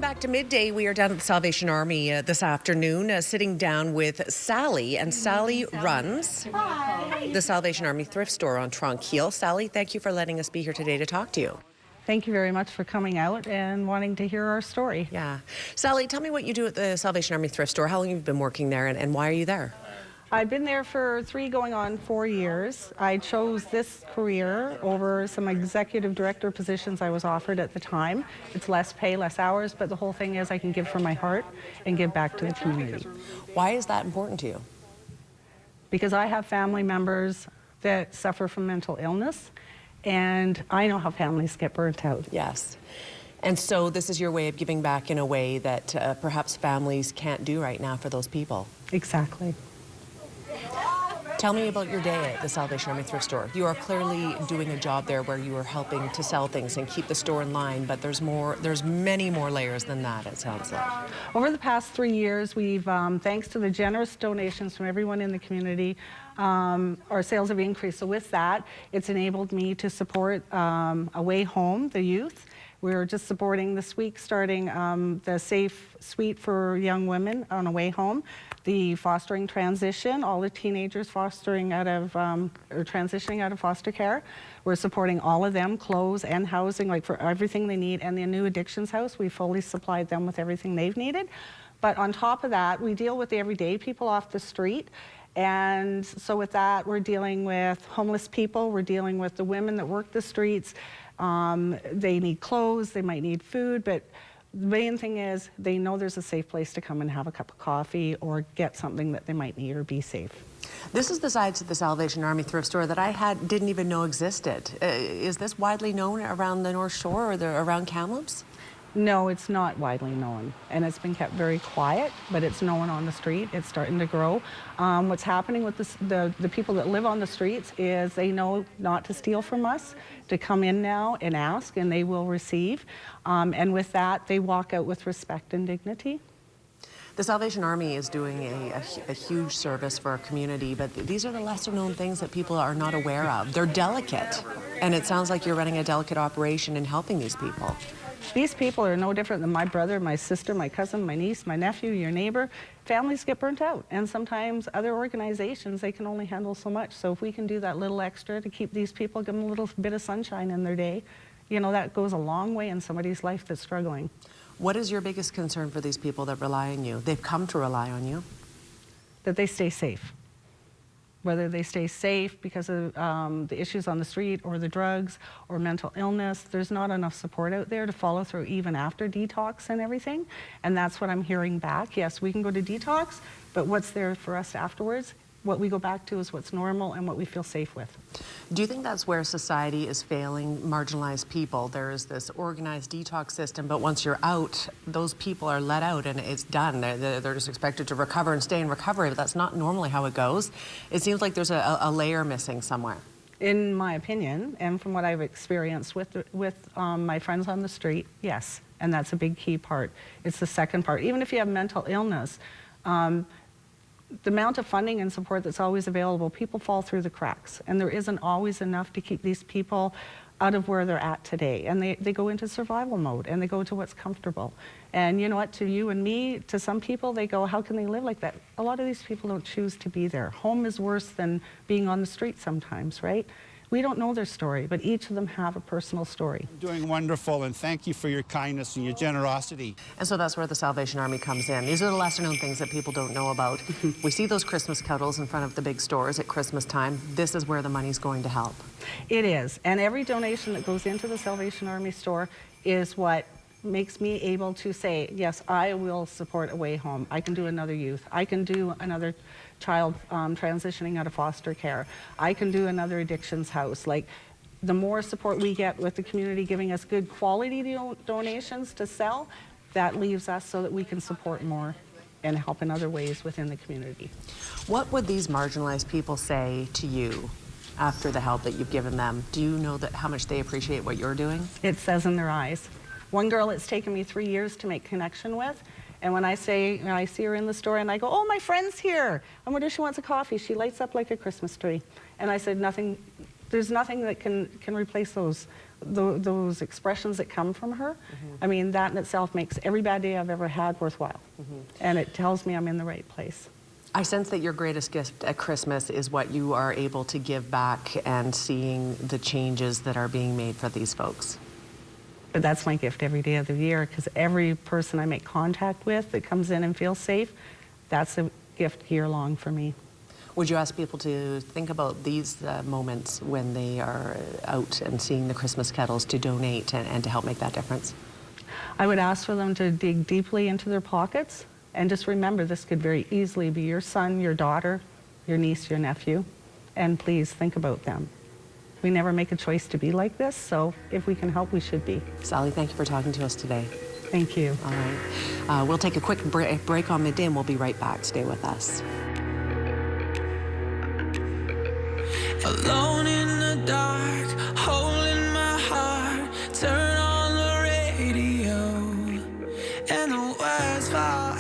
back to Midday. We are down at the Salvation Army this afternoon, sitting down with Sally. And Sally runs the Salvation Army Thrift Store on Tronquil. Sally, thank you for letting us be here today to talk to you. Thank you very much for coming out and wanting to hear our story. Yeah. Sally, tell me what you do at the Salvation Army Thrift Store, how long you've been working there, and why are you there? I've been there for 3 going on 4 years. I chose this career over some executive director positions I was offered at the time. It's less pay, less hours, but the whole thing is I can give from my heart and give back to the community. Why is that important to you? Because I have family members that suffer from mental illness, and I know how families get burnt out. Yes. And so this is your way of giving back in a way that perhaps families can't do right now for those people. Exactly. Tell me about your day at the Salvation Army Thrift Store. You are clearly doing a job there where you are helping to sell things and keep the store in line, but there's many more layers than that, it sounds like. Over the past 3 years, we've, thanks to the generous donations from everyone in the community, our sales have increased. So with that, it's enabled me to support Away Home, the youth. We're just supporting this week, starting the Safe Suite for young women on Away Home, the fostering transition, all the teenagers fostering out of, or transitioning out of foster care. We're supporting all of them, clothes and housing, like for everything they need, and the new addictions house, we fully supplied them with everything they've needed. But on top of that, we deal with the everyday people off the street. And so with that, we're dealing with homeless people, we're dealing with the women that work the streets. They need clothes, they might need food, but the main thing is they know there's a safe place to come and have a cup of coffee or get something that they might need or be safe. This is the side to the Salvation Army Thrift Store that I didn't even know existed. Is this widely known around the North Shore or around Kamloops? No, it's not widely known, and it's been kept very quiet, but it's known on the street. It's starting to grow. What's happening with the people that live on the streets is they know not to steal from us, to come in now and ask, and they will receive. And with that, they walk out with respect and dignity. The Salvation Army is doing a huge service for our community, but these are the lesser known things that people are not aware of. They're delicate, and it sounds like you're running a delicate operation and helping these people. These people are no different than my brother, my sister, my cousin, my niece, my nephew, your neighbor. Families get burnt out, and sometimes other organizations, they can only handle so much. So if we can do that little extra to keep these people, give them a little bit of sunshine in their day, you know, that goes a long way in somebody's life that's struggling. What is your biggest concern for these people that rely on you? They've come to rely on you. That they stay safe. Whether they stay safe because of the issues on the street or the drugs or mental illness, there's not enough support out there to follow through even after detox and everything. And that's what I'm hearing back. Yes, we can go to detox, but what's there for us afterwards? What we go back to is what's normal and what we feel safe with. Do you think that's where society is failing marginalized people? There is this organized detox system, but once you're out, those people are let out and it's done. They're just expected to recover and stay in recovery, but that's not normally how it goes. It seems like there's a layer missing somewhere. In my opinion, and from what I've experienced with my friends on the street, yes, and that's a big key part. It's the second part. Even if you have mental illness, the amount of funding and support that's always available, people fall through the cracks, and there isn't always enough to keep these people out of where they're at today. And they go into survival mode, and they go to what's comfortable. And you know what, to you and me, to some people, they go, how can they live like that? A lot of these people don't choose to be there. Home is worse than being on the street sometimes, right? We don't know their story, but each of them have a personal story. Doing wonderful, and thank you for your kindness and your generosity. And so that's where the Salvation Army comes in. These are the lesser known things that people don't know about. We see those Christmas cuddles in front of the big stores at Christmas time. This is where the money's going to help. It is, and every donation that goes into the Salvation Army store is what makes me able to say, yes, I will support Away Home. I can do another youth. I can do another child transitioning out of foster care. I can do another addictions house. Like, the more support we get with the community giving us good quality donations to sell, that leaves us so that we can support more and help in other ways within the community. What would these marginalized people say to you after the help that you've given them? Do you know how much they appreciate what you're doing? It says in their eyes. One girl, it's taken me 3 years to make connection with, and when I see her in the store and I go, oh, my friend's here. I wonder if she wants a coffee. She lights up like a Christmas tree. And I said, nothing there's nothing that can replace those expressions that come from her. I mean, that in itself makes every bad day I've ever had worthwhile. And it tells me I'm in the right place. I sense that your greatest gift at Christmas is what you are able to give back and seeing the changes that are being made for these folks. But that's my gift every day of the year, because every person I make contact with that comes in and feels safe, that's a gift year long for me. Would you ask people to think about these moments when they are out and seeing the Christmas kettles to donate and to help make that difference? I would ask for them to dig deeply into their pockets and just remember this could very easily be your son, your daughter, your niece, your nephew, and please think about them. We never make a choice to be like this, so if we can help, we should be. Sally, thank you for talking to us today. Thank you. All right. We'll take a quick break on Midday, and we'll be right back. Stay with us. Alone in the dark, holding my heart, turn on the radio, and the words fall